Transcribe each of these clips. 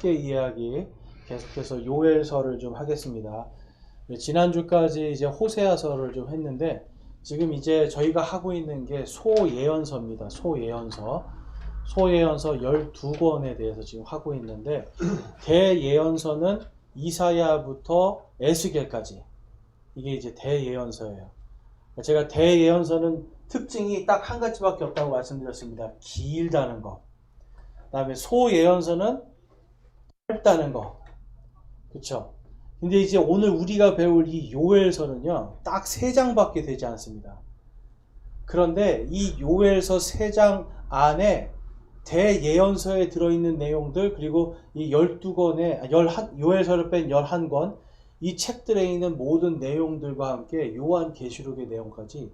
쉽게 이해하기 계속해서 요엘서를 좀 하겠습니다. 지난주까지 이제 호세아서를 좀 했는데 지금 이제 저희가 하고 있는 게 소예언서입니다. 소예언서 12권에 대해서 지금 하고 있는데 대예언서는 이사야부터 에스겔까지 이게 이제 대예언서예요. 제가 대예언서는 특징이 딱 한 가지밖에 없다고 말씀드렸습니다. 길다는 거. 그 다음에 소예언서는 짧다는 거. 그쵸? 근데 이제 오늘 우리가 배울 이 요엘서는요, 딱 3장밖에 되지 않습니다. 그런데 이 요엘서 3장 안에 대예언서에 들어있는 내용들, 그리고 이 12권의, 요엘서를 뺀 11권, 이 책들에 있는 모든 내용들과 함께 요한계시록의 내용까지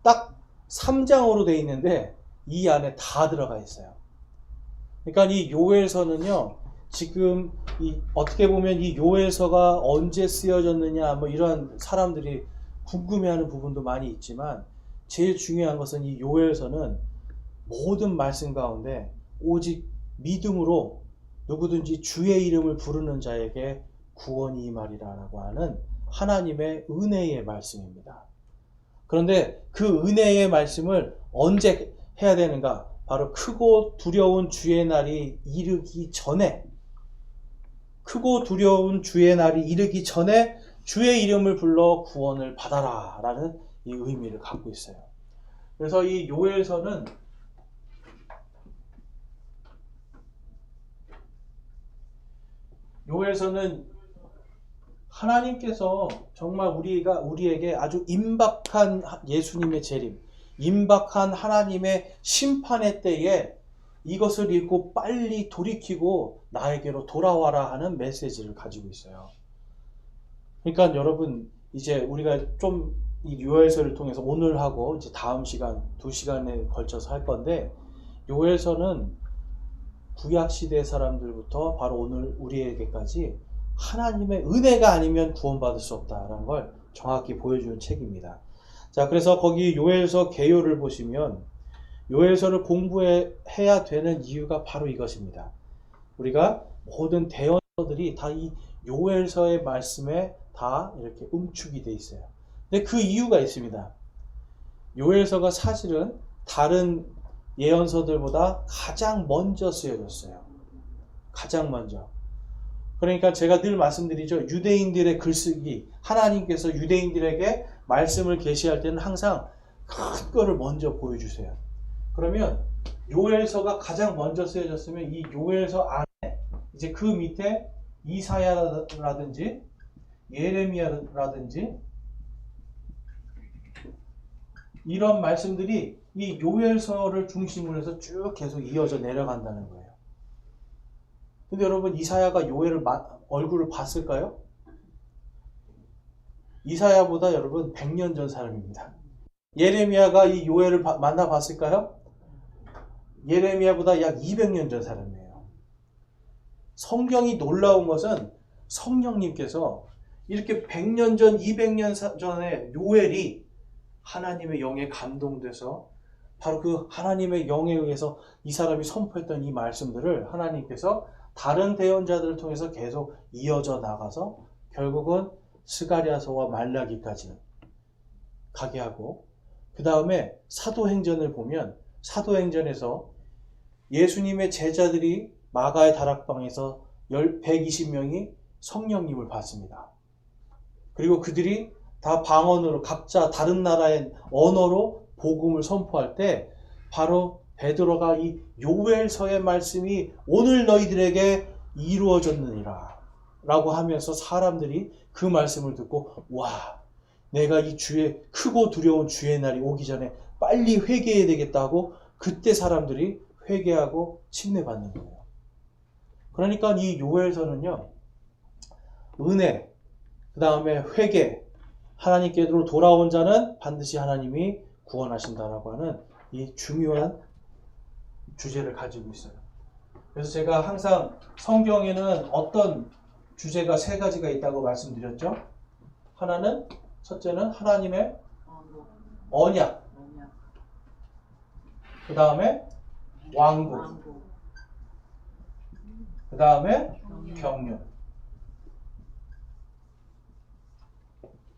딱 3장으로 되어 있는데 이 안에 다 들어가 있어요. 그러니까 이 요엘서는요, 지금 어떻게 보면 이 요엘서가 언제 쓰여졌느냐 뭐 이런 사람들이 궁금해하는 부분도 많이 있지만 제일 중요한 것은 이 요엘서는 모든 말씀 가운데 오직 믿음으로 누구든지 주의 이름을 부르는 자에게 구원이 임하리라라고 하는 하나님의 은혜의 말씀입니다. 그런데 그 은혜의 말씀을 언제 해야 되는가? 바로 크고 두려운 주의 날이 이르기 전에, 크고 두려운 주의 날이 이르기 전에 주의 이름을 불러 구원을 받아라 라는 이 의미를 갖고 있어요. 그래서 이 요엘서는 하나님께서 정말 우리에게 아주 임박한 예수님의 재림, 임박한 하나님의 심판의 때에 이것을 읽고 빨리 돌이키고 나에게로 돌아와라 하는 메시지를 가지고 있어요. 그러니까 여러분, 이제 우리가 좀 이 요엘서를 통해서 오늘 하고 이제 다음 시간 2시간에 걸쳐서 할 건데, 요엘서는 구약시대 사람들부터 바로 오늘 우리에게까지 하나님의 은혜가 아니면 구원받을 수 없다라는 걸 정확히 보여주는 책입니다. 자, 그래서 거기 요엘서 개요를 보시면 요엘서를 공부해야 되는 이유가 바로 이것입니다. 우리가 모든 대언서들이 다 이 요엘서의 말씀에 다 이렇게 응축이 돼 있어요. 근데 그 이유가 있습니다. 요엘서가 사실은 다른 예언서들보다 가장 먼저 쓰여졌어요. 가장 먼저. 그러니까 제가 늘 말씀드리죠. 유대인들의 글쓰기, 하나님께서 유대인들에게 말씀을 계시할 때는 항상 큰 거를 먼저 보여주세요. 그러면 요엘서가 가장 먼저 쓰여졌으면 이 요엘서 안에 이제 그 밑에 이사야라든지 예레미야라든지 이런 말씀들이 이 요엘서를 중심으로 해서 쭉 계속 이어져 내려간다는 거예요. 근데 여러분, 이사야가 요엘을 얼굴을 봤을까요? 이사야보다 여러분 100년 전 사람입니다. 예레미야가 이 요엘을 만나봤을까요? 예레미야보다 약 200년 전 사람이에요. 성경이 놀라운 것은 성령님께서 이렇게 100년 전, 200년 전에 요엘이 하나님의 영에 감동돼서 바로 그 하나님의 영에 의해서 이 사람이 선포했던 이 말씀들을 하나님께서 다른 대언자들을 통해서 계속 이어져 나가서 결국은 스가랴서와 말라기까지 가게 하고, 그 다음에 사도행전을 보면 사도행전에서 예수님의 제자들이 마가의 다락방에서 120명이 성령님을 받습니다. 그리고 그들이 다 방언으로 각자 다른 나라의 언어로 복음을 선포할 때 바로 베드로가 이 요엘서의 말씀이 오늘 너희들에게 이루어졌느니라 라고 하면서 사람들이 그 말씀을 듣고, 와, 내가 이 주의 크고 두려운 주의 날이 오기 전에 빨리 회개해야 되겠다고 그때 사람들이 회개하고 침례받는 거예요. 그러니까 이 요엘서는요, 은혜, 그 다음에 회개, 하나님께로 돌아온 자는 반드시 하나님이 구원하신다라고 하는 이 중요한 주제를 가지고 있어요. 그래서 제가 항상 성경에는 어떤 주제가 3가지가 있다고 말씀드렸죠. 하나는, 첫째는 하나님의 언약, 그 다음에 왕국, 그 다음에 경륜.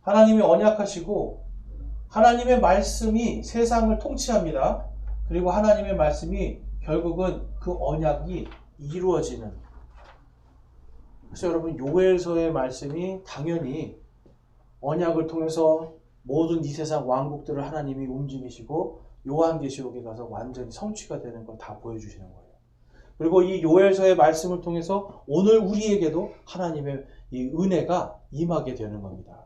하나님이 언약하시고 하나님의 말씀이 세상을 통치합니다. 그리고 하나님의 말씀이 결국은 그 언약이 이루어지는. 그래서 여러분 요엘서의 말씀이 당연히 언약을 통해서 모든 이 세상 왕국들을 하나님이 움직이시고 요한계시록에 가서 완전히 성취가 되는 걸 다 보여주시는 거예요. 그리고 이 요엘서의 말씀을 통해서 오늘 우리에게도 하나님의 이 은혜가 임하게 되는 겁니다.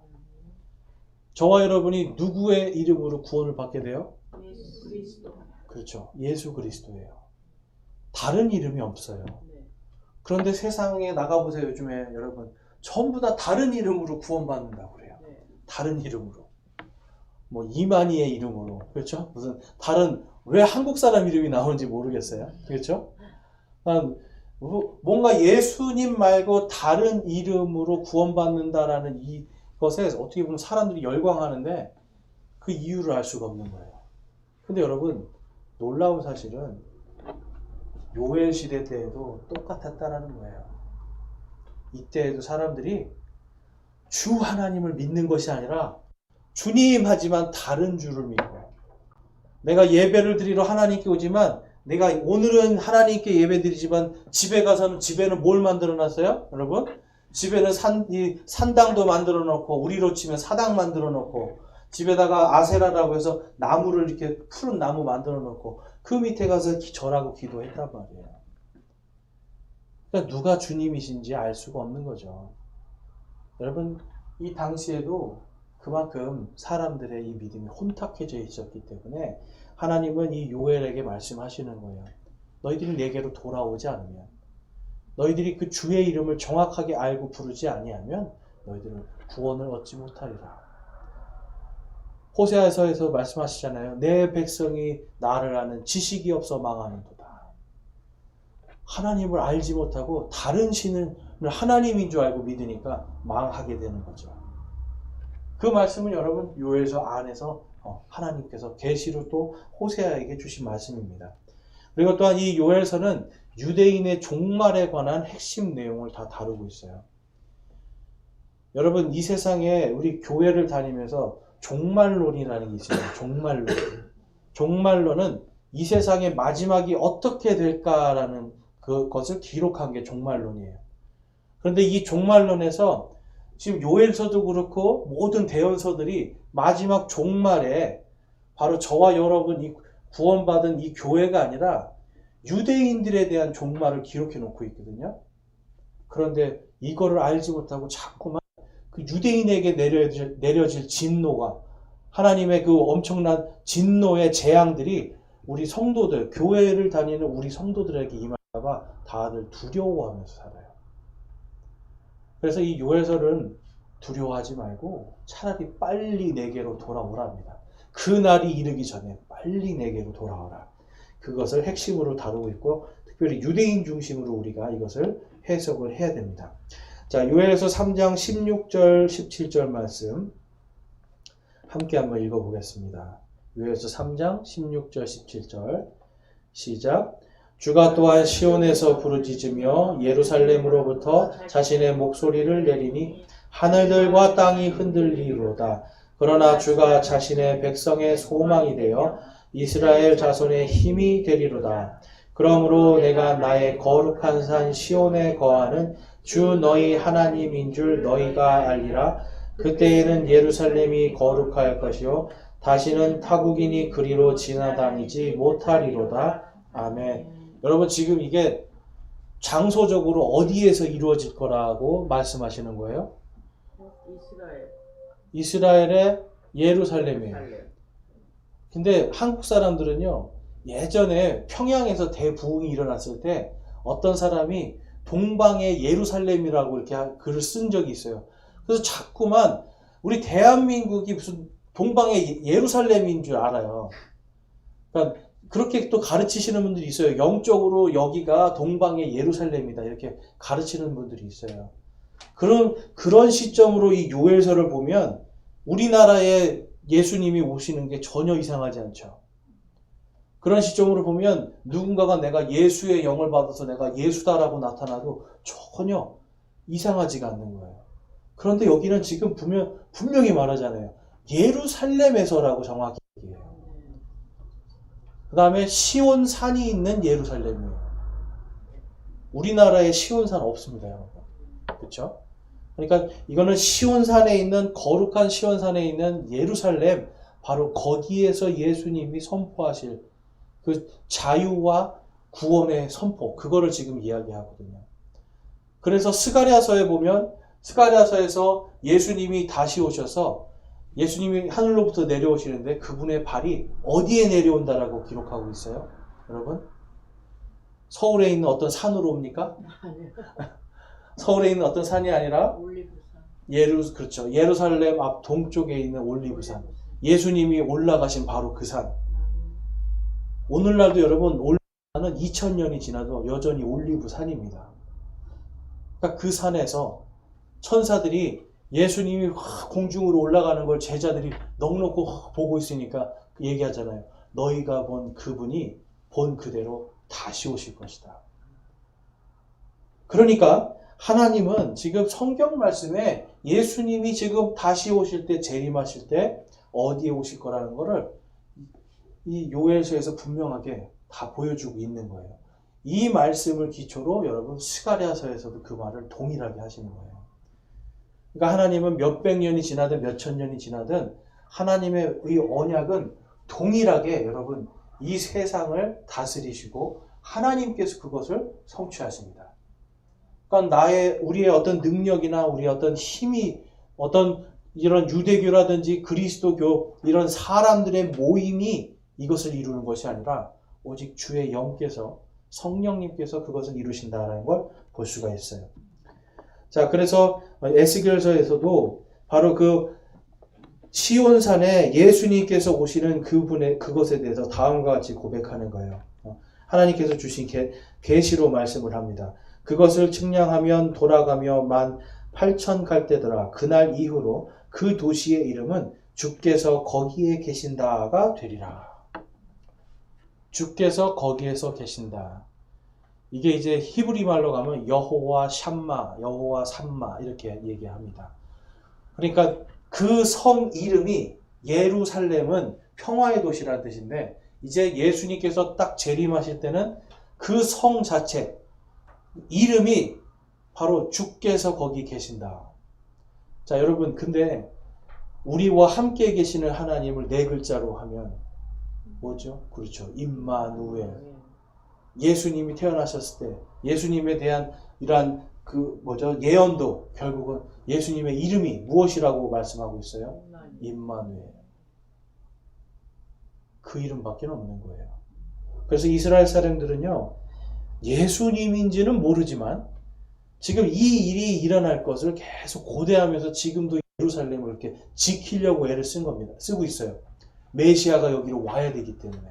저와 여러분이 누구의 이름으로 구원을 받게 돼요? 예수 그리스도. 그렇죠. 예수 그리스도예요. 다른 이름이 없어요. 그런데 세상에 나가보세요. 요즘에 여러분 전부 다 다른 이름으로 구원받는다고 그래요. 다른 이름으로. 뭐 이만희의 이름으로. 그렇죠? 무슨 다른 왜 한국 사람 이름이 나오는지 모르겠어요. 그렇죠? 뭔가 예수님 말고 다른 이름으로 구원받는다라는 이것에 어떻게 보면 사람들이 열광하는데 그 이유를 알 수가 없는 거예요. 근데 여러분 놀라운 사실은 요엘 시대 때에도 똑같았다라는 거예요. 이때에도 사람들이 주 하나님을 믿는 것이 아니라 주님 하지만 다른 주를 믿고, 내가 예배를 드리러 하나님께 오지만 내가 오늘은 하나님께 예배 드리지만 집에 가서는 집에는 뭘 만들어 놨어요? 여러분? 집에는 산당도 만들어 놓고 우리로 치면 사당 만들어 놓고 집에다가 아세라라고 해서 나무를 이렇게 푸른 나무 만들어 놓고 그 밑에 가서 절하고 기도했단 말이에요. 그러니까 누가 주님이신지 알 수가 없는 거죠. 여러분 이 당시에도 그만큼 사람들의 이 믿음이 혼탁해져 있었기 때문에 하나님은 이 요엘에게 말씀하시는 거예요. 너희들이 내게로 돌아오지 않으면, 너희들이 그 주의 이름을 정확하게 알고 부르지 아니하면 너희들은 구원을 얻지 못하리라. 호세아서에서 말씀하시잖아요. 내 백성이 나를 아는 지식이 없어 망하는도다. 하나님을 알지 못하고 다른 신을 하나님인 줄 알고 믿으니까 망하게 되는 거죠. 그 말씀은 여러분 요엘서 안에서 하나님께서 계시로 또 호세아에게 주신 말씀입니다. 그리고 또한 이 요엘서는 유대인의 종말에 관한 핵심 내용을 다 다루고 있어요. 여러분 이 세상에 우리 교회를 다니면서 종말론이라는 게 있어요. 종말론. 종말론은 이 세상의 마지막이 어떻게 될까라는 그것을 기록한 게 종말론이에요. 그런데 이 종말론에서 지금 요엘서도 그렇고 모든 대언서들이 마지막 종말에 바로 저와 여러분 이 구원받은 이 교회가 아니라 유대인들에 대한 종말을 기록해 놓고 있거든요. 그런데 이거를 알지 못하고 자꾸만 그 유대인에게 내려질 진노가, 하나님의 그 엄청난 진노의 재앙들이 우리 성도들, 교회를 다니는 우리 성도들에게 임할까봐 다들 두려워하면서 살아요. 그래서 이 요엘서는 두려워하지 말고 차라리 빨리 내게로 돌아오랍니다. 그 날이 이르기 전에 빨리 내게로 돌아오라. 그것을 핵심으로 다루고 있고 특별히 유대인 중심으로 우리가 이것을 해석을 해야 됩니다. 자, 요엘서 3장 16절 17절 말씀 함께 한번 읽어보겠습니다. 요엘서 3장 16절 17절 시작. 주가 또한 시온에서 부르짖으며 예루살렘으로부터 자신의 목소리를 내리니 하늘들과 땅이 흔들리로다. 그러나 주가 자신의 백성의 소망이 되어 이스라엘 자손의 힘이 되리로다. 그러므로 내가 나의 거룩한 산 시온에 거하는 주 너희 하나님인 줄 너희가 알리라. 그때에는 예루살렘이 거룩할 것이요 다시는 타국인이 그리로 지나다니지 못하리로다. 아멘. 여러분 지금 이게 장소적으로 어디에서 이루어질 거라고 말씀하시는 거예요? 이스라엘의 예루살렘이에요. 근데 한국 사람들은요, 예전에 평양에서 대부흥이 일어났을 때 어떤 사람이 동방의 예루살렘이라고 이렇게 글을 쓴 적이 있어요. 그래서 자꾸만 우리 대한민국이 무슨 동방의 예루살렘인 줄 알아요. 그러니까 그렇게 또 가르치시는 분들이 있어요. 영적으로 여기가 동방의 예루살렘이다. 이렇게 가르치는 분들이 있어요. 그런 시점으로 이 요엘서를 보면 우리나라에 예수님이 오시는 게 전혀 이상하지 않죠. 그런 시점으로 보면 누군가가 내가 예수의 영을 받아서 내가 예수다라고 나타나도 전혀 이상하지가 않는 거예요. 그런데 여기는 지금 분명히 말하잖아요. 예루살렘에서라고 정확히 얘기해요. 그 다음에 시온산이 있는 예루살렘이에요. 우리나라에 시온산 없습니다, 여러분. 그렇죠? 그러니까 이거는 시온산에 있는, 거룩한 시온산에 있는 예루살렘, 바로 거기에서 예수님이 선포하실 그 자유와 구원의 선포, 그거를 지금 이야기하거든요. 그래서 스가랴서에 보면, 스가랴서에서 예수님이 다시 오셔서 예수님이 하늘로부터 내려오시는데 그분의 발이 어디에 내려온다라고 기록하고 있어요? 여러분? 서울에 있는 어떤 산으로 옵니까? 서울에 있는 어떤 산이 아니라 그렇죠. 예루살렘 앞 동쪽에 있는 올리브산. 예수님이 올라가신 바로 그 산. 오늘날도 여러분 올라가는 2000년이 지나도 여전히 올리브산입니다. 그러니까 그 산에서 천사들이 예수님이 공중으로 올라가는 걸 제자들이 넋놓고 보고 있으니까 얘기하잖아요. 너희가 본 그분이 본 그대로 다시 오실 것이다. 그러니까 하나님은 지금 성경 말씀에 예수님이 지금 다시 오실 때, 재림하실 때 어디에 오실 거라는 거를 이 요엘서에서 분명하게 다 보여주고 있는 거예요. 이 말씀을 기초로 여러분 스가랴서에서도 그 말을 동일하게 하시는 거예요. 그러니까 하나님은 몇백 년이 지나든 몇천 년이 지나든 하나님의 이 언약은 동일하게 여러분 이 세상을 다스리시고 하나님께서 그것을 성취하십니다. 그러니까 우리의 어떤 능력이나 우리의 어떤 힘이 어떤 이런 유대교라든지 그리스도교 이런 사람들의 모임이 이것을 이루는 것이 아니라 오직 주의 영께서 성령님께서 그것을 이루신다는 걸 볼 수가 있어요. 자, 그래서 에스겔서에서도 바로 그 시온산에 예수님께서 오시는 그것에 대해서 다음과 같이 고백하는 거예요. 하나님께서 주신 계시로 말씀을 합니다. 그것을 측량하면 돌아가며 18,000 갈대더라. 그날 이후로 그 도시의 이름은 주께서 거기에 계신다가 되리라. 주께서 거기에서 계신다. 이게 이제 히브리 말로 가면 여호와 샴마, 여호와 삼마 이렇게 얘기합니다. 그러니까 그 성 이름이 예루살렘은 평화의 도시라는 뜻인데 이제 예수님께서 딱 재림하실 때는 그 성 자체 이름이 바로 주께서 거기 계신다. 자, 여러분 근데 우리와 함께 계시는 하나님을 네 글자로 하면 뭐죠? 그렇죠. 임마누엘. 예수님이 태어나셨을 때 예수님에 대한 이러한 예언도 결국은 예수님의 이름이 무엇이라고 말씀하고 있어요? 임마누엘. 그 이름밖에 없는 거예요. 그래서 이스라엘 사람들은요, 예수님인지는 모르지만 지금 이 일이 일어날 것을 계속 고대하면서 지금도 예루살렘을 이렇게 지키려고 애를 쓴 겁니다. 쓰고 있어요. 메시아가 여기로 와야 되기 때문에.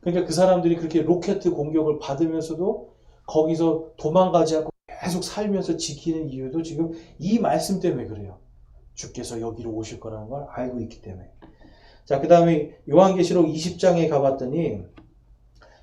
그러니까 그 사람들이 그렇게 로켓 공격을 받으면서도 거기서 도망가지 않고 계속 살면서 지키는 이유도 지금 이 말씀 때문에 그래요. 주께서 여기로 오실 거라는 걸 알고 있기 때문에. 자, 그 다음에 요한계시록 20장에 가봤더니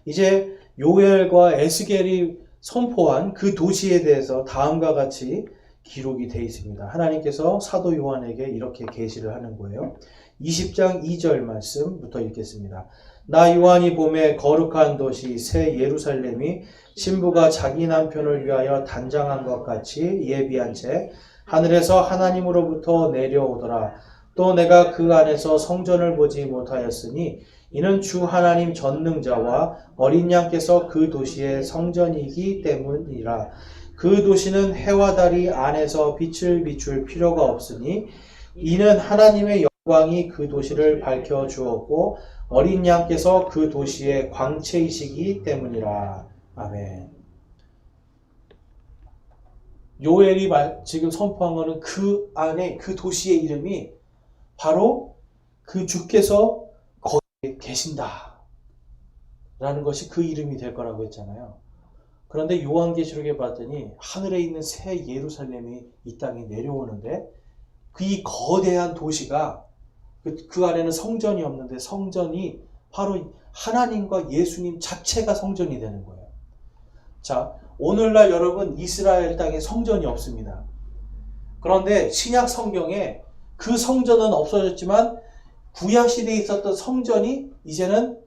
이제 요엘과 에스겔이 선포한 그 도시에 대해서 다음과 같이 기록이 되어 있습니다. 하나님께서 사도 요한에게 이렇게 계시를 하는 거예요. 20장 2절 말씀부터 읽겠습니다. 나 요한이 봄에 거룩한 도시 새 예루살렘이 신부가 자기 남편을 위하여 단장한 것 같이 예비한 채 하늘에서 하나님으로부터 내려오더라. 또 내가 그 안에서 성전을 보지 못하였으니 이는 주 하나님 전능자와 어린 양께서 그 도시의 성전이기 때문이라. 그 도시는 해와 달이 안에서 빛을 비출 필요가 없으니 이는 하나님의 영광이 그 도시를 밝혀 주었고 어린 양께서 그 도시의 광채이시기 때문이라. 아멘. 요엘이 지금 선포한 것은 그 안에 그 도시의 이름이 바로 그 주께서 거기에 계신다 라는 것이 그 이름이 될 거라고 했잖아요. 그런데 요한계시록에 봤더니 하늘에 있는 새 예루살렘이 이 땅에 내려오는데 이 거대한 도시가 그 안에는 성전이 없는데 성전이 바로 하나님과 예수님 자체가 성전이 되는 거예요. 자, 오늘날 여러분 이스라엘 땅에 성전이 없습니다. 그런데 신약 성경에 그 성전은 없어졌지만 구약 시대에 있었던 성전이 이제는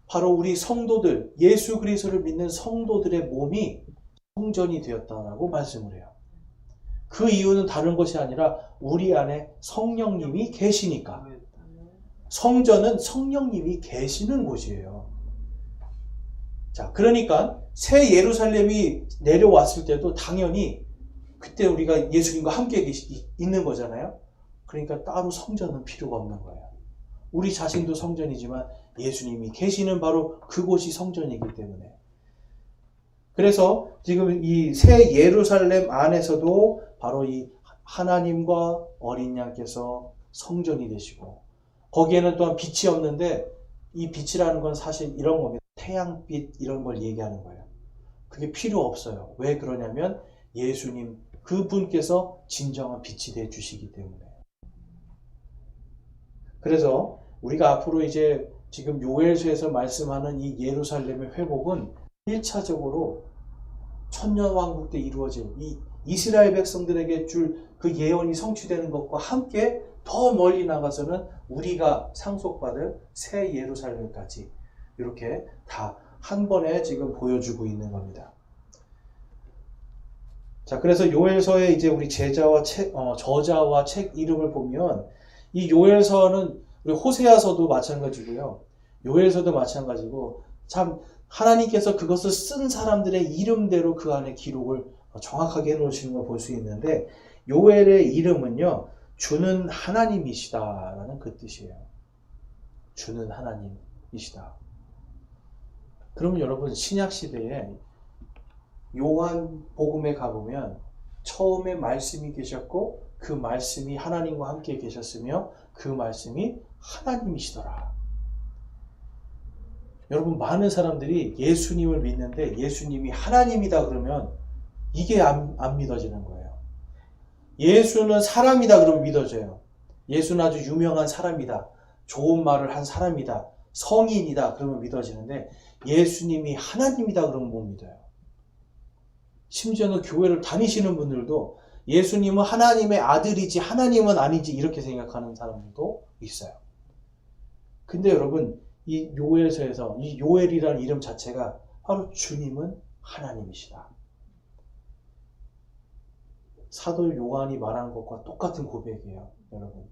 바로 우리 성도들, 예수 그리스도를 믿는 성도들의 몸이 성전이 되었다라고 말씀을 해요. 그 이유는 다른 것이 아니라 우리 안에 성령님이 계시니까. 성전은 성령님이 계시는 곳이에요. 자, 그러니까 새 예루살렘이 내려왔을 때도 당연히 그때 우리가 예수님과 함께 있는 거잖아요. 그러니까 따로 성전은 필요가 없는 거예요. 우리 자신도 성전이지만 예수님이 계시는 바로 그곳이 성전이기 때문에. 그래서 지금 이 새 예루살렘 안에서도 바로 이 하나님과 어린 양께서 성전이 되시고, 거기에는 또한 빛이 없는데 이 빛이라는 건 사실 이런 겁니다. 태양빛 이런 걸 얘기하는 거예요. 그게 필요 없어요. 왜 그러냐면 예수님 그분께서 진정한 빛이 되어 주시기 때문에. 그래서 우리가 앞으로 이제 지금 요엘서에서 말씀하는 이 예루살렘의 회복은 1차적으로 천년왕국 때 이루어질 이 이스라엘 백성들에게 줄 그 예언이 성취되는 것과 함께 더 멀리 나가서는 우리가 상속받을 새 예루살렘까지 이렇게 다 한 번에 지금 보여주고 있는 겁니다. 자, 그래서 요엘서에 이제 우리 저자와 책 이름을 보면 이 요엘서는 우리 호세아서도 마찬가지고요. 요엘서도 마찬가지고 참 하나님께서 그것을 쓴 사람들의 이름대로 그 안에 기록을 정확하게 해놓으시는 걸 볼 수 있는데 요엘의 이름은요. 주는 하나님이시다라는 그 뜻이에요. 주는 하나님이시다. 그러면 여러분 신약시대에 요한복음에 가보면 처음에 말씀이 계셨고 그 말씀이 하나님과 함께 계셨으며 그 말씀이 하나님이시더라. 여러분 많은 사람들이 예수님을 믿는데 예수님이 하나님이다 그러면 이게 안 믿어지는 거예요. 예수는 사람이다 그러면 믿어져요. 예수는 아주 유명한 사람이다. 좋은 말을 한 사람이다. 성인이다 그러면 믿어지는데 예수님이 하나님이다 그러면 못 믿어요. 심지어는 교회를 다니시는 분들도 예수님은 하나님의 아들이지 하나님은 아니지 이렇게 생각하는 사람들도 있어요. 근데 여러분 이 요엘서에서 이 요엘이라는 이름 자체가 바로 주님은 하나님이시다. 사도 요한이 말한 것과 똑같은 고백이에요. 여러분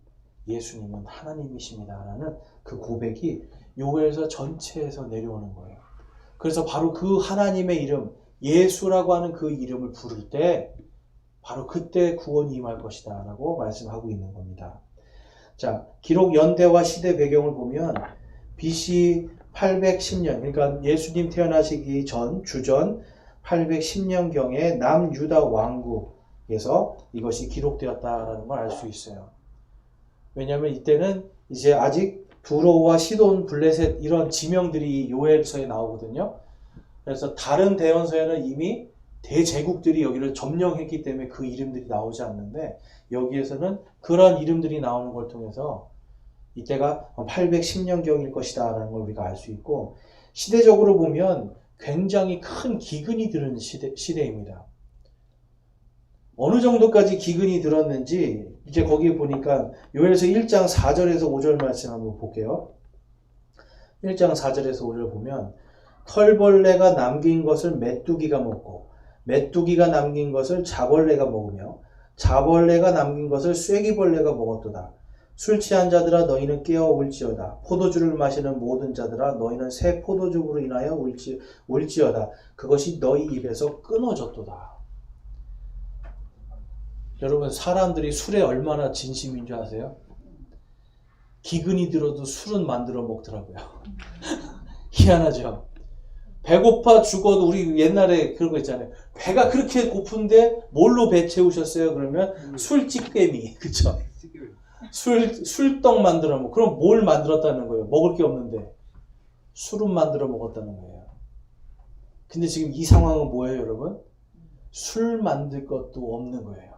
예수님은 하나님이십니다라는 그 고백이 요엘서 전체에서 내려오는 거예요. 그래서 바로 그 하나님의 이름 예수라고 하는 그 이름을 부를 때 바로 그때 구원이 임할 것이다 라고 말씀하고 있는 겁니다. 자, 기록 연대와 시대 배경을 보면 BC 810년 그러니까 예수님 태어나시기 전 주전 810년경에 남유다 왕국에서 이것이 기록되었다라는 걸 알 수 있어요. 왜냐하면 이때는 이제 아직 두로와 시돈, 블레셋 이런 지명들이 요엘서에 나오거든요. 그래서 다른 대원서에는 이미 대제국들이 여기를 점령했기 때문에 그 이름들이 나오지 않는데 여기에서는 그런 이름들이 나오는 걸 통해서 이때가 810년경일 것이다 라는 걸 우리가 알 수 있고 시대적으로 보면 굉장히 큰 기근이 들은 시대입니다. 어느 정도까지 기근이 들었는지 이제 거기 보니까 요엘서 1장 4절에서 5절 말씀 한번 볼게요. 1장 4절에서 5절 보면 털벌레가 남긴 것을 메뚜기가 먹고 메뚜기가 남긴 것을 자벌레가 먹으며 자벌레가 남긴 것을 쐐기벌레가 먹었도다. 술 취한 자들아 너희는 깨어 울지어다. 포도주를 마시는 모든 자들아 너희는 새 포도주로 인하여 울지어다. 그것이 너희 입에서 끊어졌도다. 여러분 사람들이 술에 얼마나 진심인 줄 아세요? 기근이 들어도 술은 만들어 먹더라고요. 희한하죠? 배고파 죽어도 우리 옛날에 그런 거 있잖아요. 배가 그렇게 고픈데 뭘로 배 채우셨어요? 그러면 술찌개미, 그쵸? 술떡 만들어 먹고 그럼 뭘 만들었다는 거예요? 먹을 게 없는데 술은 만들어 먹었다는 거예요. 근데 지금 이 상황은 뭐예요, 여러분? 술 만들 것도 없는 거예요.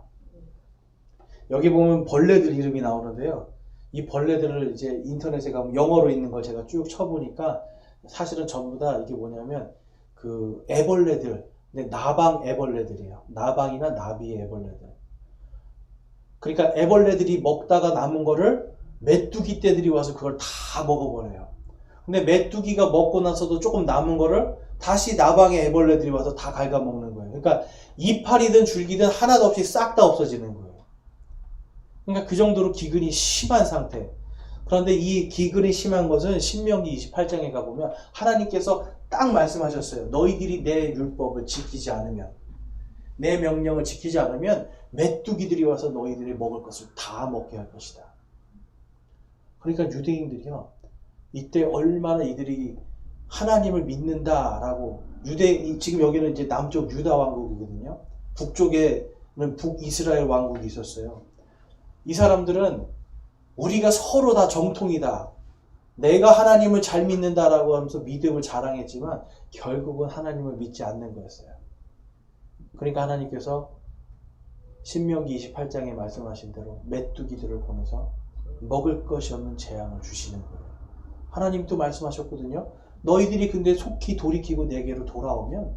여기 보면 벌레들 이름이 나오는데요. 이 벌레들을 이제 인터넷에 가면 영어로 있는 걸 제가 쭉 쳐보니까 사실은 전부 다 이게 뭐냐면 그 애벌레들, 근데 나방 애벌레들이에요. 나방이나 나비의 애벌레들. 그러니까 애벌레들이 먹다가 남은 거를 메뚜기 떼들이 와서 그걸 다 먹어버려요. 근데 메뚜기가 먹고 나서도 조금 남은 거를 다시 나방의 애벌레들이 와서 다 갉아먹는 거예요. 그러니까 이파리든 줄기든 하나도 없이 싹 다 없어지는 거예요. 그러니까 그 정도로 기근이 심한 상태. 그런데 이 기근이 심한 것은 신명기 28장에 가보면 하나님께서 딱 말씀하셨어요. 너희들이 내 율법을 지키지 않으면, 내 명령을 지키지 않으면 메뚜기들이 와서 너희들이 먹을 것을 다 먹게 할 것이다. 그러니까 유대인들이요, 이때 얼마나 이들이 하나님을 믿는다라고, 지금 여기는 이제 남쪽 유다 왕국이거든요. 북쪽에는 북이스라엘 왕국이 있었어요. 이 사람들은 우리가 서로 다 정통이다, 내가 하나님을 잘 믿는다라고 하면서 믿음을 자랑했지만 결국은 하나님을 믿지 않는 거였어요. 그러니까 하나님께서 신명기 28장에 말씀하신 대로 메뚜기들을 보내서 먹을 것이 없는 재앙을 주시는 거예요. 하나님도 말씀하셨거든요. 너희들이 근데 속히 돌이키고 내게로 돌아오면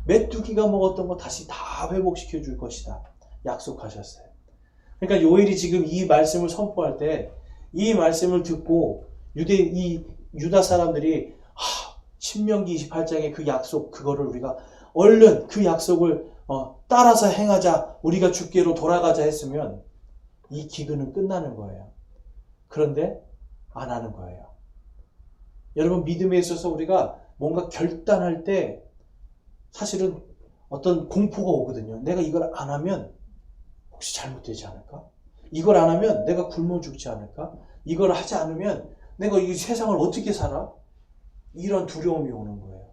메뚜기가 먹었던 거 다시 다 회복시켜 줄 것이다 약속하셨어요. 그러니까 요엘이 지금 이 말씀을 선포할 때 이 말씀을 듣고 이 유다 사람들이 신명기 28장의 그 약속, 그거를 우리가 얼른 그 약속을 따라서 행하자, 우리가 주께로 돌아가자 했으면 이 기근은 끝나는 거예요. 그런데 안 하는 거예요. 여러분, 믿음에 있어서 우리가 뭔가 결단할 때 사실은 어떤 공포가 오거든요. 내가 이걸 안 하면 혹시 잘못되지 않을까? 이걸 안 하면 내가 굶어 죽지 않을까? 이걸 하지 않으면 내가 이 세상을 어떻게 살아? 이런 두려움이 오는 거예요.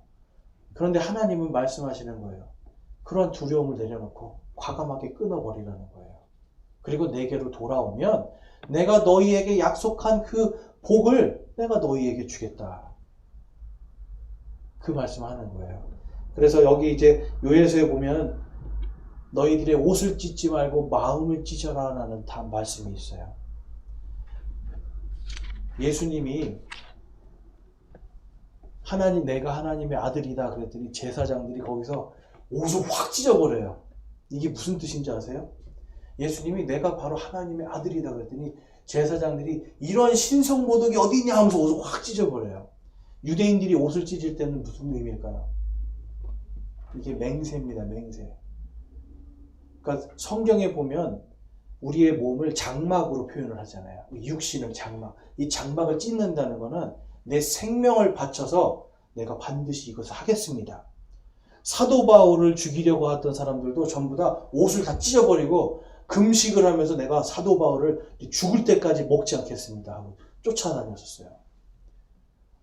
그런데 하나님은 말씀하시는 거예요. 그런 두려움을 내려놓고 과감하게 끊어버리라는 거예요. 그리고 내게로 돌아오면 내가 너희에게 약속한 그 복을 내가 너희에게 주겠다. 그 말씀하는 거예요. 그래서 여기 이제 요엘서에 보면 너희들의 옷을 찢지 말고 마음을 찢어라 라는 말씀이 있어요. 예수님이 내가 하나님의 아들이다 그랬더니 제사장들이 거기서 옷을 확 찢어버려요. 이게 무슨 뜻인지 아세요? 예수님이 내가 바로 하나님의 아들이다 그랬더니 제사장들이 이런 신성모독이 어디 있냐 하면서 옷을 확 찢어버려요. 유대인들이 옷을 찢을 때는 무슨 의미일까요? 이게 맹세입니다. 맹세. 그러니까 성경에 보면 우리의 몸을 장막으로 표현을 하잖아요. 육신을 장막. 이 장막을 찢는다는 것은 내 생명을 바쳐서 내가 반드시 이것을 하겠습니다. 사도 바울을 죽이려고 했던 사람들도 전부 다 옷을 다 찢어버리고 금식을 하면서 내가 사도 바울을 죽을 때까지 먹지 않겠습니다 하고 쫓아다녔었어요.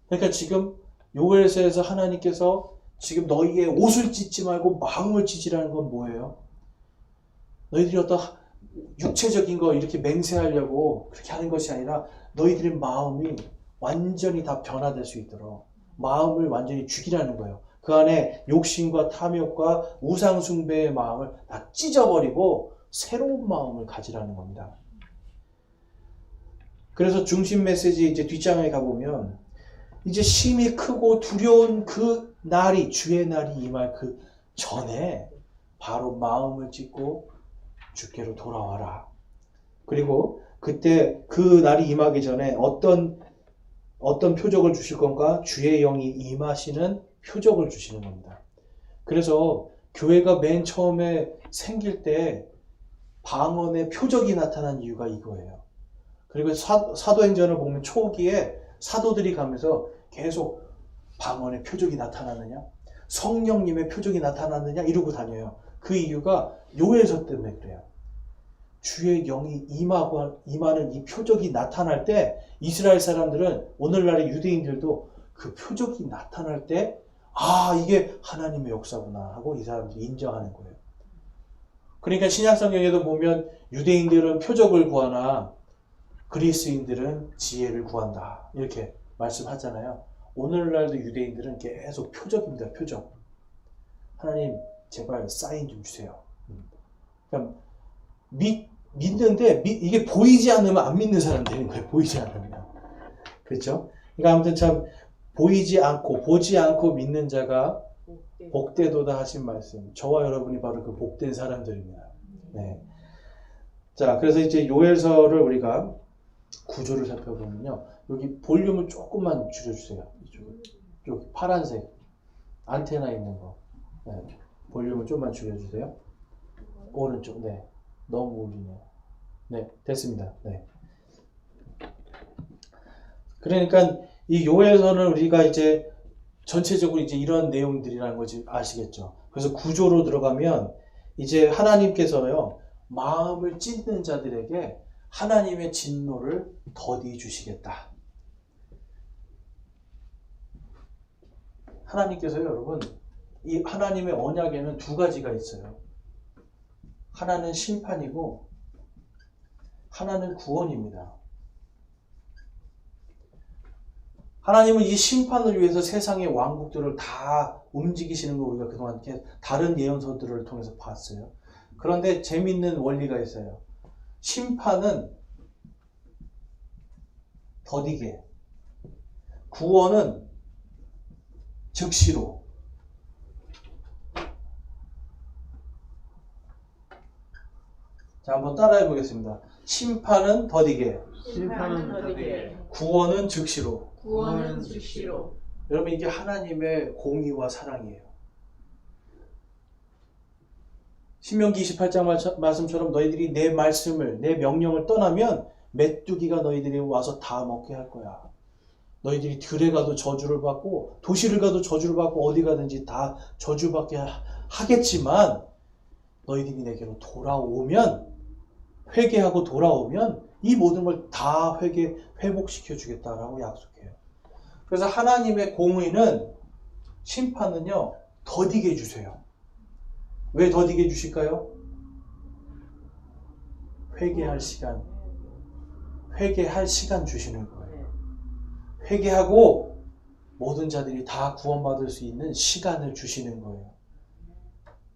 그러니까 지금 요엘서에서 하나님께서 지금 너희의 옷을 찢지 말고 마음을 찢으라는 건 뭐예요? 너희들이 어떤 육체적인 거 이렇게 맹세하려고 그렇게 하는 것이 아니라 너희들의 마음이 완전히 다 변화될 수 있도록 마음을 완전히 죽이라는 거예요. 그 안에 욕심과 탐욕과 우상숭배의 마음을 다 찢어버리고 새로운 마음을 가지라는 겁니다. 그래서 중심 메시지 이제 뒷장에 가보면 이제 심히 크고 두려운 그 날이, 주의 날이 임할 그 전에 바로 마음을 찢고 주께로 돌아와라. 그리고 그때 그 날이 임하기 전에 어떤 표적을 주실 건가? 주의 영이 임하시는 표적을 주시는 겁니다. 그래서 교회가 맨 처음에 생길 때 방언의 표적이 나타난 이유가 이거예요. 그리고 사도행전을 보면 초기에 사도들이 가면서 계속 방언의 표적이 나타나느냐, 성령님의 표적이 나타나느냐 이러고 다녀요. 그 이유가 요엘서 때문에 그래요. 주의 영이 임하는 이 표적이 나타날 때 이스라엘 사람들은, 오늘날의 유대인들도 그 표적이 나타날 때 이게 하나님의 역사구나 하고 이 사람들이 인정하는 거예요. 그러니까 신약성경에도 보면 유대인들은 표적을 구하나 그리스인들은 지혜를 구한다 이렇게 말씀하잖아요. 오늘날도 유대인들은 계속 표적입니다. 표적. 하나님 제발 사인 좀 주세요. 그러니까 믿는데 이게 보이지 않으면 안 믿는 사람 되는 거예요. 보이지 않으면. 그렇죠? 그러니까 아무튼 참 보지 않고 믿는 자가 복되도다 하신 말씀. 저와 여러분이 바로 그 복된 사람들입니다. 네. 자, 그래서 이제 요엘서를 우리가 구조를 살펴보면요. 여기 볼륨을 조금만 줄여주세요. 여기 파란색 안테나 있는 거. 네. 볼륨을 좀만 줄여주세요. 오른쪽. 네. 너무 울리네요. 네. 됐습니다. 네. 그러니까 이 요엘서는 우리가 이제 전체적으로 이제 이런 내용들이라는 거지 아시겠죠? 그래서 구조로 들어가면 이제 하나님께서요, 마음을 찢는 자들에게 하나님의 진노를 더디 주시겠다. 하나님께서요, 여러분, 이 하나님의 언약에는 두 가지가 있어요. 하나는 심판이고 하나는 구원입니다. 하나님은 이 심판을 위해서 세상의 왕국들을 다 움직이시는 거 우리가 그동안 다른 예언서들을 통해서 봤어요. 그런데 재미있는 원리가 있어요. 심판은 더디게, 구원은 즉시로. 자, 한번 따라해 보겠습니다. 심판은 더디게, 구원은 즉시로. 여러분, 이게 하나님의 공의와 사랑이에요. 신명기 28장 말씀처럼 너희들이 내 말씀을, 내 명령을 떠나면 메뚜기가 너희들이 와서 다 먹게 할 거야. 너희들이 들에 가도 저주를 받고 도시를 가도 저주를 받고 어디 가든지 다 저주받게 하겠지만 너희들이 내게로 돌아오면, 회개하고 돌아오면 이 모든 걸 다 회복시켜 주겠다라고 약속해요. 그래서 하나님의 공의는, 심판은요, 더디게 해주세요. 왜 더디게 해주실까요? 회개할 시간 주시는 거예요. 회개하고 모든 자들이 다 구원받을 수 있는 시간을 주시는 거예요.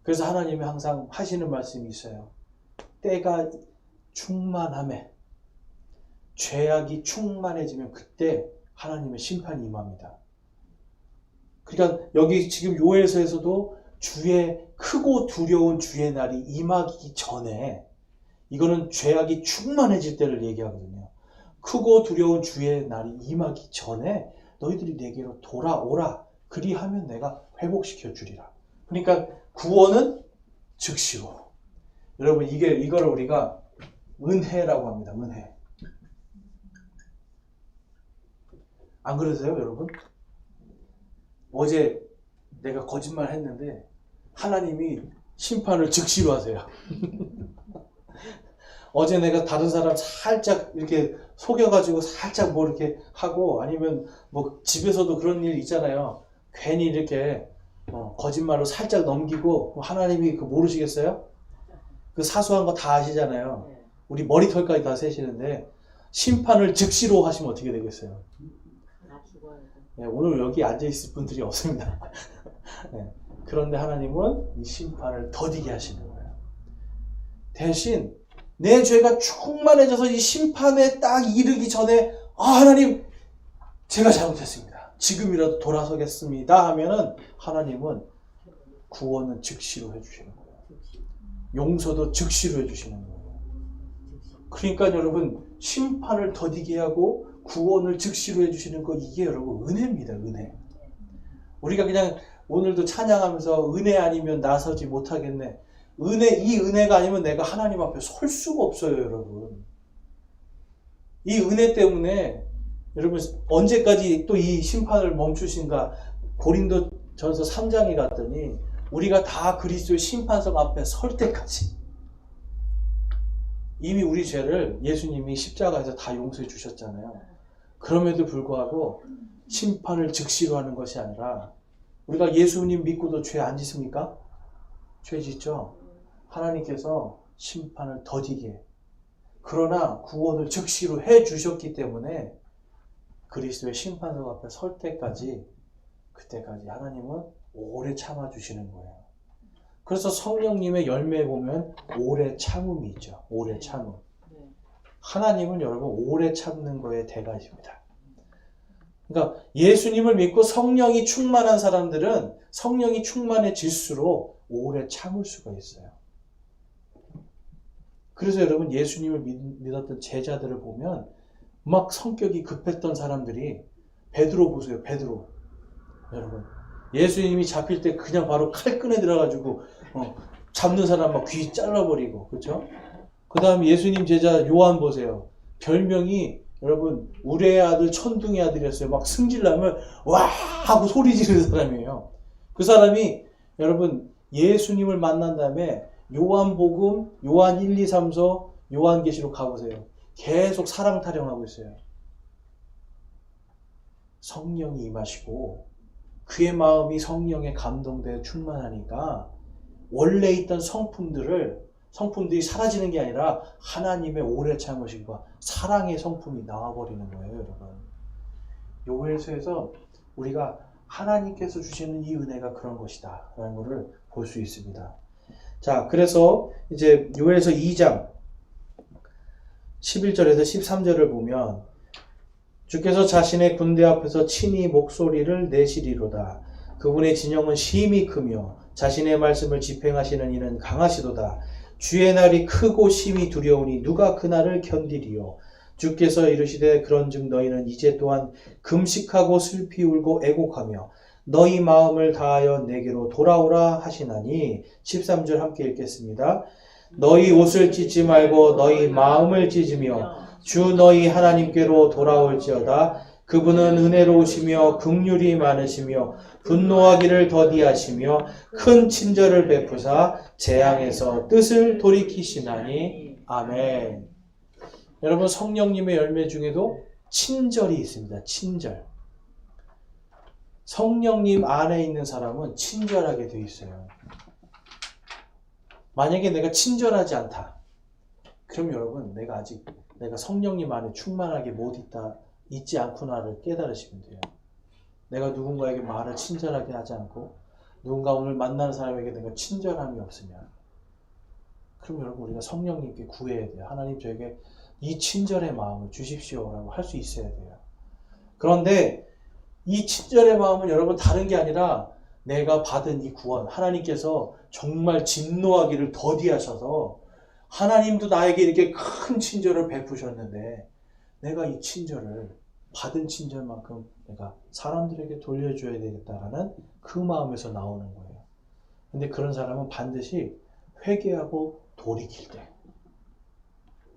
그래서 하나님이 항상 하시는 말씀이 있어요. 때가 충만함에, 죄악이 충만해지면 그때 하나님의 심판이 임합니다. 그러니까 여기 지금 요엘서에서도 크고 두려운 주의 날이 임하기 전에, 이거는 죄악이 충만해질 때를 얘기하거든요. 크고 두려운 주의 날이 임하기 전에 너희들이 내게로 돌아오라. 그리하면 내가 회복시켜 주리라. 그러니까 구원은 즉시로. 여러분, 이거를 우리가 은혜라고 합니다. 은혜. 안 그러세요, 여러분? 어제 내가 거짓말 했는데 하나님이 심판을 즉시로 하세요. 어제 내가 다른 사람 살짝 이렇게 속여가지고 살짝 뭐 이렇게 하고, 아니면 뭐 집에서도 그런 일 있잖아요. 괜히 이렇게 거짓말로 살짝 넘기고, 하나님이 그 모르시겠어요? 그 사소한 거 다 아시잖아요. 우리 머리털까지 다 세시는데 심판을 즉시로 하시면 어떻게 되겠어요? 네, 오늘 여기 앉아있을 분들이 없습니다. 네, 그런데 하나님은 이 심판을 더디게 하시는 거예요. 대신 내 죄가 충만해져서 이 심판에 딱 이르기 전에, 하나님, 제가 잘못했습니다. 지금이라도 돌아서겠습니다 하면은 하나님은 구원은 즉시로 해주시는 거예요. 용서도 즉시로 해주시는 거예요. 그러니까 여러분, 심판을 더디게 하고 구원을 즉시로 해주시는 거, 이게 여러분 은혜입니다. 은혜. 우리가 그냥 오늘도 찬양하면서 은혜 아니면 나서지 못하겠네. 이 은혜가 아니면 내가 하나님 앞에 설 수가 없어요, 여러분. 이 은혜 때문에 여러분, 언제까지 또 이 심판을 멈추신가? 고린도전서 3장에 갔더니 우리가 다 그리스도의 심판석 앞에 설 때까지, 이미 우리 죄를 예수님이 십자가에서 다 용서해 주셨잖아요. 그럼에도 불구하고 심판을 즉시로 하는 것이 아니라, 우리가 예수님 믿고도 죄 안 짓습니까? 죄 짓죠. 하나님께서 심판을 더디게, 그러나 구원을 즉시로 해 주셨기 때문에 그리스도의 심판석 앞에 설 때까지, 그때까지 하나님은 오래 참아 주시는 거예요. 그래서 성령님의 열매에 보면 오래 참음이 있죠. 오래 참음. 하나님은 여러분 오래 참는 거에 대가십니다. 그러니까 예수님을 믿고 성령이 충만한 사람들은 성령이 충만해질수록 오래 참을 수가 있어요. 그래서 여러분 예수님을 믿었던 제자들을 보면 막 성격이 급했던 사람들이 베드로 보세요. 베드로. 여러분 예수님이 잡힐 때 그냥 바로 칼 꺼내 들어가지고 잡는 사람 막 귀 잘라버리고 그렇죠? 그 다음에 예수님 제자 요한 보세요. 별명이 여러분 우레의 아들 천둥의 아들이었어요. 막 승질나면 와 하고 소리 지르는 사람이에요. 그 사람이 여러분 예수님을 만난 다음에 요한복음, 요한 1, 2, 3서, 요한계시록 가보세요. 계속 사랑 타령하고 있어요. 성령이 임하시고 그의 마음이 성령에 감동되어 충만하니까 원래 있던 성품들이 사라지는 게 아니라 하나님의 오래 참으심과 사랑의 성품이 나와버리는 거예요, 여러분. 요엘서에서 우리가 하나님께서 주시는 이 은혜가 그런 것이다 라는 것을 볼 수 있습니다. 자, 그래서 이제 요엘서 2장 11절에서 13절을 보면 주께서 자신의 군대 앞에서 친히 목소리를 내시리로다. 그분의 진영은 심히 크며 자신의 말씀을 집행하시는 이는 강하시도다. 주의 날이 크고 심히 두려우니 누가 그 날을 견디리요. 주께서 이르시되 그런즉 너희는 이제 또한 금식하고 슬피 울고 애곡하며 너희 마음을 다하여 내게로 돌아오라 하시나니 13절 함께 읽겠습니다. 너희 옷을 찢지 말고 너희 마음을 찢으며 주 너희 하나님께로 돌아올지어다. 그분은 은혜로우시며 긍휼이 많으시며 분노하기를 더디하시며 큰 친절을 베푸사 재앙에서 뜻을 돌이키시나니. 아멘. 여러분 성령님의 열매 중에도 친절이 있습니다. 친절. 성령님 안에 있는 사람은 친절하게 되어 있어요. 만약에 내가 친절하지 않다. 그럼 여러분 내가 성령님 안에 충만하게 있지 않구나를 깨달으시면 돼요. 내가 누군가에게 말을 친절하게 하지 않고 누군가 오늘 만나는 사람에게 내가 친절함이 없으면 그럼 여러분 우리가 성령님께 구해야 돼요. 하나님 저에게 이 친절의 마음을 주십시오라고 할 수 있어야 돼요. 그런데 이 친절의 마음은 여러분 다른 게 아니라 내가 받은 이 구원, 하나님께서 정말 진노하기를 더디하셔서 하나님도 나에게 이렇게 큰 친절을 베푸셨는데 내가 이 친절을 받은 친절만큼 내가 사람들에게 돌려줘야 되겠다라는 그 마음에서 나오는 거예요. 근데 그런 사람은 반드시 회개하고 돌이킬 때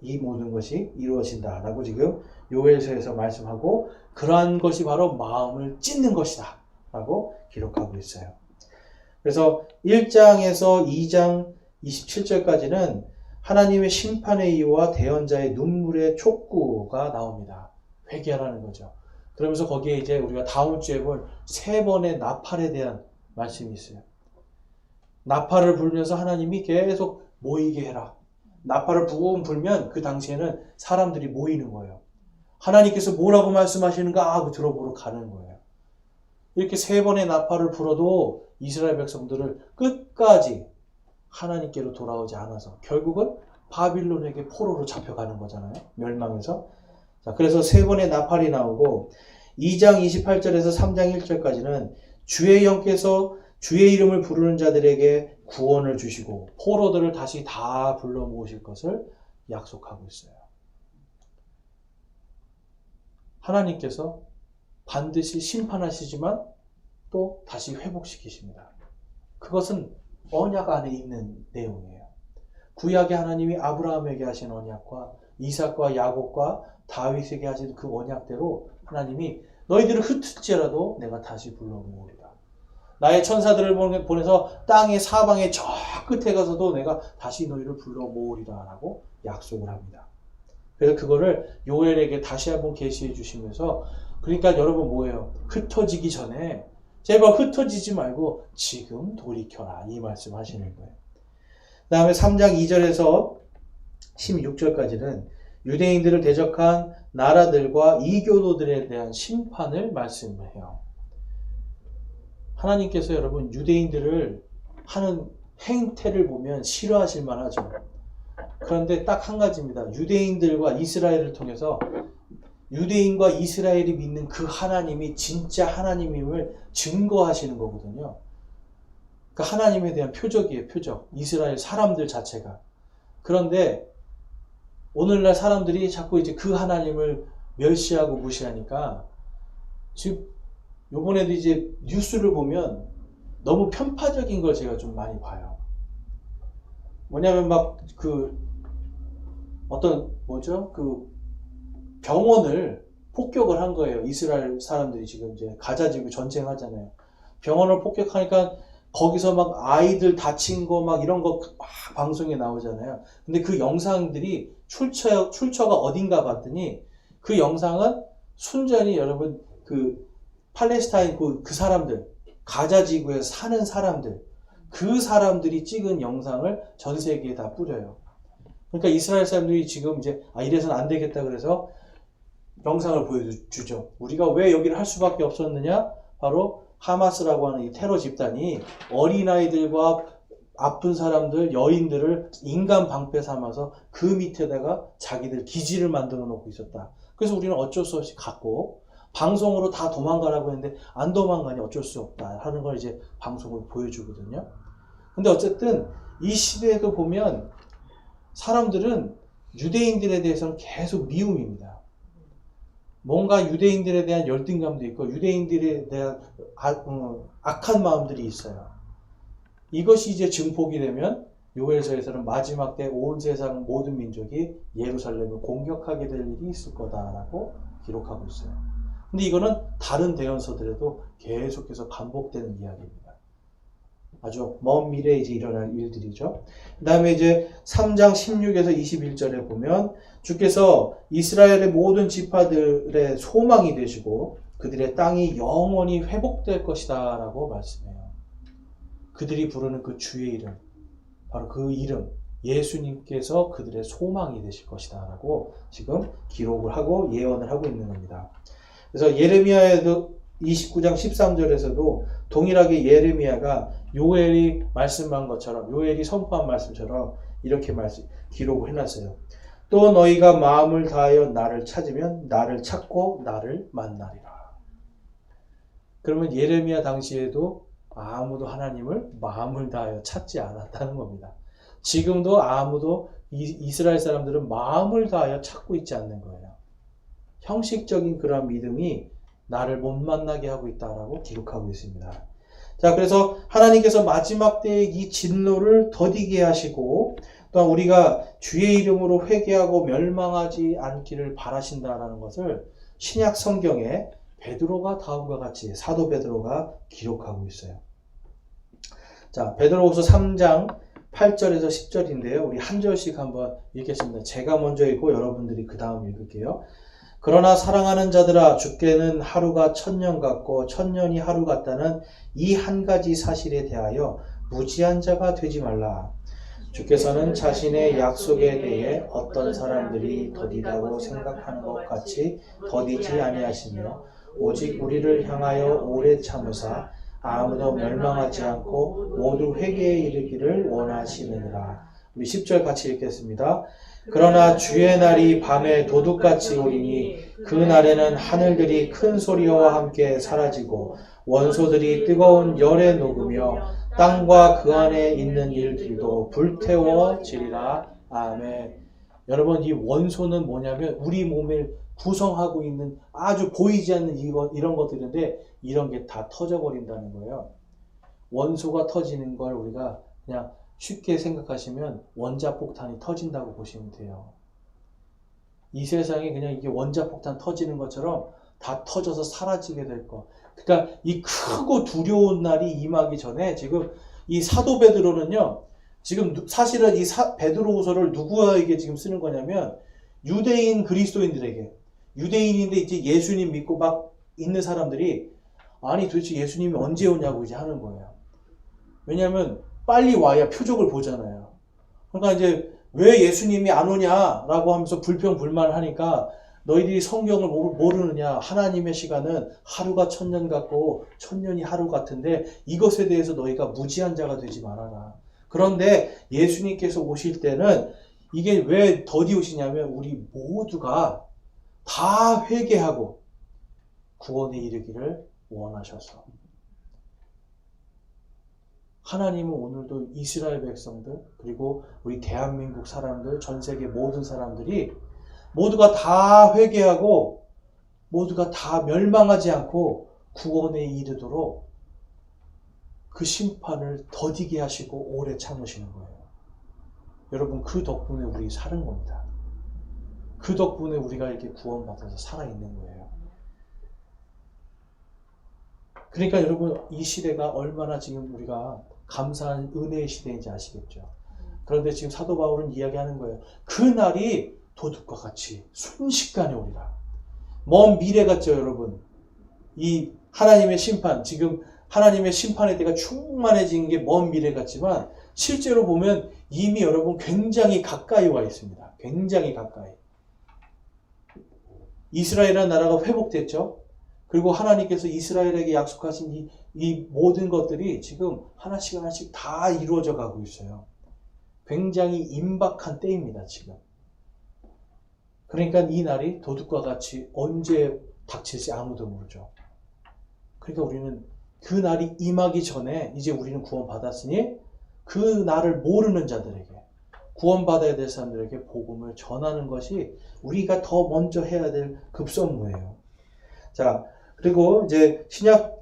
이 모든 것이 이루어진다라고 지금 요엘서에서 말씀하고 그러한 것이 바로 마음을 찢는 것이다 라고 기록하고 있어요. 그래서 1장에서 2장 27절까지는 하나님의 심판의 이유와 대언자의 눈물의 촉구가 나옵니다. 회개하라는 거죠. 그러면서 거기에 이제 우리가 다음 주에 볼 3번의 나팔에 대한 말씀이 있어요. 나팔을 불면서 하나님이 계속 모이게 해라. 나팔을 부금 불면 그 당시에는 사람들이 모이는 거예요. 하나님께서 뭐라고 말씀하시는가 하고 들어보러 가는 거예요. 이렇게 3번의 나팔을 불어도 이스라엘 백성들을 끝까지 하나님께로 돌아오지 않아서 결국은 바빌론에게 포로로 잡혀가는 거잖아요. 멸망해서. 자, 그래서 3번의 나팔이 나오고 2장 28절에서 3장 1절까지는 주의 영께서 주의 이름을 부르는 자들에게 구원을 주시고 포로들을 다시 다 불러 모으실 것을 약속하고 있어요. 하나님께서 반드시 심판하시지만 또 다시 회복시키십니다. 그것은 언약 안에 있는 내용이에요. 구약의 하나님이 아브라함에게 하신 언약과 이삭과 야곱과 다윗에게 하신 그 언약대로 하나님이 너희들을 흩을지라도 내가 다시 불러 모으리라. 나의 천사들을 보내서 땅의 사방의 저 끝에 가서도 내가 다시 너희를 불러 모으리라 라고 약속을 합니다. 그래서 그거를 요엘에게 다시 한번 계시해 주시면서 그러니까 여러분 뭐예요? 흩어지기 전에 제발 흩어지지 말고 지금 돌이켜라 이 말씀 하시는 거예요. 그 다음에 3장 2절에서 16절까지는 유대인들을 대적한 나라들과 이교도들에 대한 심판을 말씀해요. 하나님께서 여러분 유대인들을 하는 행태를 보면 싫어하실 만하죠. 그런데 딱 한 가지입니다. 유대인들과 이스라엘을 통해서 유대인과 이스라엘이 믿는 그 하나님이 진짜 하나님임을 증거하시는 거거든요. 그러니까 하나님에 대한 표적이에요, 표적. 이스라엘 사람들 자체가. 그런데 오늘날 사람들이 자꾸 이제 그 하나님을 멸시하고 무시하니까 지금 요번에도 이제 뉴스를 보면 너무 편파적인 걸 제가 좀 많이 봐요. 뭐냐면 막 그 어떤 뭐죠? 그 병원을 폭격을 한 거예요. 이스라엘 사람들이 지금 이제 가자지구 전쟁하잖아요. 병원을 폭격하니까 거기서 막 아이들 다친 거 막 이런 거 막 방송에 나오잖아요. 근데 그 영상들이 출처가 어딘가 봤더니 그 영상은 순전히 여러분 그 팔레스타인 그 사람들, 가자지구에 사는 사람들, 그 사람들이 찍은 영상을 전 세계에 다 뿌려요. 그러니까 이스라엘 사람들이 지금 이제 이래서는 안 되겠다 그래서 영상을 보여주죠. 우리가 왜 여기를 할 수밖에 없었느냐? 바로 하마스라고 하는 이 테러 집단이 어린아이들과 아픈 사람들, 여인들을 인간 방패 삼아서 그 밑에다가 자기들 기지를 만들어 놓고 있었다. 그래서 우리는 어쩔 수 없이 갔고 방송으로 다 도망가라고 했는데 안 도망가니 어쩔 수 없다 하는 걸 이제 방송으로 보여주거든요. 근데 어쨌든 이 시대에도 보면 사람들은 유대인들에 대해서는 계속 미움입니다. 뭔가 유대인들에 대한 열등감도 있고 유대인들에 대한 악한 마음들이 있어요. 이것이 이제 증폭이 되면 요엘서에서는 마지막 때 온 세상 모든 민족이 예루살렘을 공격하게 될 일이 있을 거다라고 기록하고 있어요. 근데 이거는 다른 대언서들에도 계속해서 반복되는 이야기입니다. 아주 먼 미래에 이제 일어날 일들이죠. 그 다음에 이제 3장 16에서 21절에 보면 주께서 이스라엘의 모든 지파들의 소망이 되시고 그들의 땅이 영원히 회복될 것이다 라고 말씀해요. 그들이 부르는 그 주의 이름, 바로 그 이름, 예수님께서 그들의 소망이 되실 것이다 라고 지금 기록을 하고 예언을 하고 있는 겁니다. 그래서 예레미야에도 29장 13절에서도 동일하게 예레미야가 요엘이 말씀한 것처럼, 요엘이 선포한 말씀처럼 이렇게 기록을 해놨어요. 또 너희가 마음을 다하여 나를 찾으면 나를 찾고 나를 만나리라. 그러면 예레미야 당시에도 아무도 하나님을 마음을 다하여 찾지 않았다는 겁니다. 지금도 아무도 이스라엘 사람들은 마음을 다하여 찾고 있지 않는 거예요. 형식적인 그런 믿음이 나를 못 만나게 하고 있다라고 기록하고 있습니다. 자, 그래서 하나님께서 마지막 때의 이 진노를 더디게 하시고 또한 우리가 주의 이름으로 회개하고 멸망하지 않기를 바라신다라는 것을 신약 성경에 베드로가 다음과 같이 사도 베드로가 기록하고 있어요. 자, 베드로후서 3장 8절에서 10절인데요. 우리 한 절씩 한번 읽겠습니다. 제가 먼저 읽고 여러분들이 그 다음 읽을게요. 그러나 사랑하는 자들아 주께는 하루가 1000년 같고 1000년이 하루 같다는 이 한 가지 사실에 대하여 무지한 자가 되지 말라. 주께서는 자신의 약속에 대해 어떤 사람들이 더디다고 생각하는 것 같이 더디지 아니하시며 오직 우리를 향하여 오래 참으사 아무도 멸망하지 않고 모두 회개에 이르기를 원하시느니라. 우리 10절 같이 읽겠습니다. 그러나 주의 날이 밤에 도둑같이 오리니 그 날에는 하늘들이 큰 소리와 함께 사라지고 원소들이 뜨거운 열에 녹으며 땅과 그 안에 있는 일들도 불태워지리라. 아멘. 여러분, 이 원소는 뭐냐면 우리 몸을 구성하고 있는 아주 보이지 않는 이런 것들인데 이런 게 다 터져버린다는 거예요. 원소가 터지는 걸 우리가 그냥 쉽게 생각하시면 원자폭탄이 터진다고 보시면 돼요. 이 세상에 그냥 이게 원자폭탄 터지는 것처럼 다 터져서 사라지게 될 거. 그러니까 이 크고 두려운 날이 임하기 전에 지금 이 사도 베드로는요. 지금 사실은 이 베드로후서를 누구에게 지금 쓰는 거냐면 유대인 그리스도인들에게, 유대인인데 이제 예수님 믿고 막 있는 사람들이 아니 도대체 예수님이 언제 오냐고 이제 하는 거예요. 왜냐하면 빨리 와야 표적을 보잖아요. 그러니까 이제 왜 예수님이 안 오냐라고 하면서 불평불만을 하니까 너희들이 성경을 모르느냐. 하나님의 시간은 하루가 1000년 같고 1000년이 하루 같은데 이것에 대해서 너희가 무지한 자가 되지 말아라. 그런데 예수님께서 오실 때는 이게 왜 더디 오시냐면 우리 모두가 다 회개하고 구원에 이르기를 원하셔서. 하나님은 오늘도 이스라엘 백성들, 그리고 우리 대한민국 사람들, 전 세계 모든 사람들이 모두가 다 회개하고 모두가 다 멸망하지 않고 구원에 이르도록 그 심판을 더디게 하시고 오래 참으시는 거예요. 여러분, 그 덕분에 우리 사는 겁니다. 그 덕분에 우리가 이렇게 구원받아서 살아있는 거예요. 그러니까 여러분, 이 시대가 얼마나 지금 우리가 감사한 은혜의 시대인지 아시겠죠? 그런데 지금 사도 바울은 이야기하는 거예요. 그 날이 도둑과 같이 순식간에 오리라. 먼 미래 같죠, 여러분? 이 하나님의 심판, 지금 하나님의 심판의 때가 충만해진 게 먼 미래 같지만 실제로 보면 이미 여러분 굉장히 가까이 와 있습니다. 굉장히 가까이. 이스라엘이라는 나라가 회복됐죠. 그리고 하나님께서 이스라엘에게 약속하신 이 모든 것들이 지금 하나씩 하나씩 다 이루어져 가고 있어요. 굉장히 임박한 때입니다, 지금. 그러니까 이 날이 도둑과 같이 언제 닥칠지 아무도 모르죠. 그러니까 우리는 그 날이 임하기 전에 이제 우리는 구원받았으니 그 날을 모르는 자들에게, 구원받아야 될 사람들에게 복음을 전하는 것이 우리가 더 먼저 해야 될 급선무예요. 자, 그리고 이제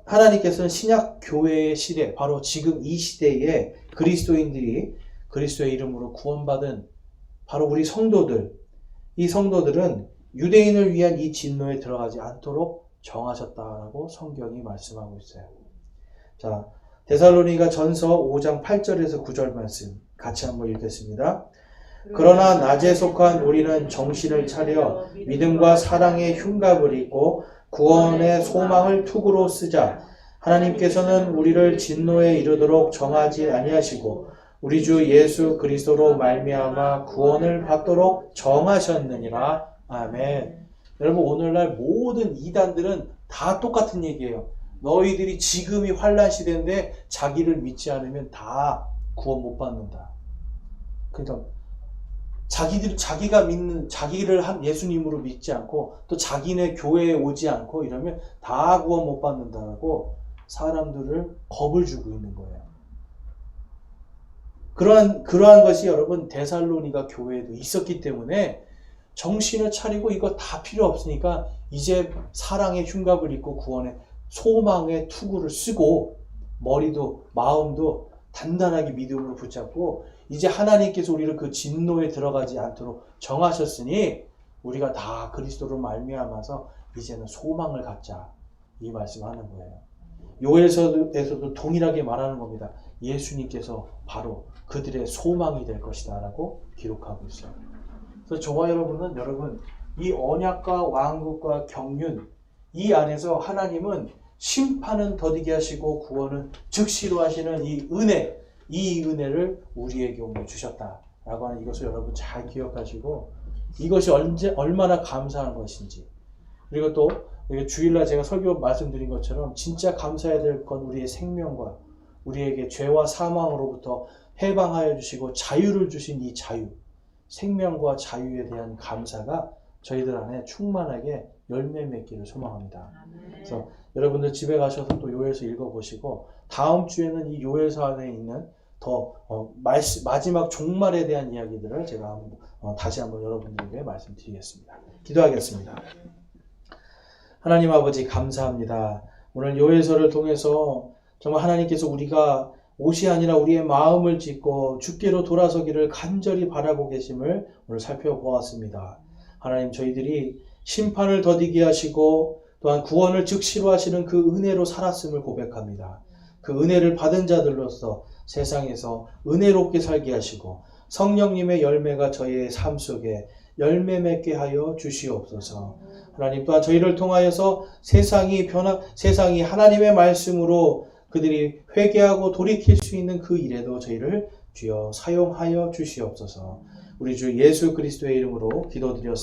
하나님께서는 신약 교회의 시대, 바로 지금 이 시대에 그리스도인들이 그리스도의 이름으로 구원받은 바로 우리 성도들, 이 성도들은 유대인을 위한 이 진노에 들어가지 않도록 정하셨다라고 성경이 말씀하고 있어요. 자, 데살로니가 전서 5장 8절에서 9절 말씀 같이 한번 읽겠습니다. 그러나 낮에 속한 우리는 정신을 차려 믿음과 사랑의 흉갑을 입고 구원의 소망을 투구로 쓰자. 하나님께서는 우리를 진노에 이르도록 정하지 아니하시고 우리 주 예수 그리스도로 말미암아 구원을 받도록 정하셨느니라. 아멘. 여러분, 오늘날 모든 이단들은 다 똑같은 얘기예요. 너희들이 지금이 환난 시대인데 자기를 믿지 않으면 다 구원 못 받는다. 그러니까 자기가 믿는, 자기를 한 예수님으로 믿지 않고 또 자기네 교회에 오지 않고 이러면 다 구원 못 받는다고 사람들을 겁을 주고 있는 거예요. 그러한 것이 여러분 데살로니가 교회에도 있었기 때문에 정신을 차리고 이거 다 필요 없으니까 이제 사랑의 흉갑을 입고 구원의 소망의 투구를 쓰고 머리도 마음도 단단하게 믿음으로 붙잡고 이제 하나님께서 우리를 그 진노에 들어가지 않도록 정하셨으니 우리가 다 그리스도로 말미암아서 이제는 소망을 갖자, 이 말씀하는 거예요. 요엘서에서도 동일하게 말하는 겁니다. 예수님께서 바로 그들의 소망이 될 것이다 라고 기록하고 있어요. 그래서 저와 여러분 이 언약과 왕국과 경륜, 이 안에서 하나님은 심판은 더디게 하시고 구원은 즉시로 하시는 이 은혜를 우리에게 오늘 주셨다라고 하는 이것을 여러분 잘 기억하시고 이것이 얼마나 감사한 것인지, 그리고 또 주일날 제가 설교 말씀드린 것처럼 진짜 감사해야 될 건 우리의 생명과 우리에게 죄와 사망으로부터 해방하여 주시고 자유를 주신 이 자유, 생명과 자유에 대한 감사가 저희들 안에 충만하게 열매 맺기를 소망합니다. 그래서 여러분들 집에 가셔서 또 요엘서 읽어보시고 다음 주에는 이 요엘서 안에 있는 더 마지막 종말에 대한 이야기들을 제가 다시 한번 여러분들에게 말씀드리겠습니다. 기도하겠습니다. 하나님 아버지 감사합니다. 오늘 요엘서를 통해서 정말 하나님께서 우리가 옷이 아니라 우리의 마음을 찢고 주께로 돌아서기를 간절히 바라고 계심을 오늘 살펴보았습니다. 하나님, 저희들이 심판을 더디게 하시고 또한 구원을 즉시로 하시는 그 은혜로 살았음을 고백합니다. 그 은혜를 받은 자들로서 세상에서 은혜롭게 살게 하시고 성령님의 열매가 저희의 삶 속에 열매 맺게 하여 주시옵소서. 하나님, 또한 저희를 통하여서 세상이 하나님의 말씀으로 그들이 회개하고 돌이킬 수 있는 그 일에도 저희를 주여 사용하여 주시옵소서. 우리 주 예수 그리스도의 이름으로 기도드렸습니다.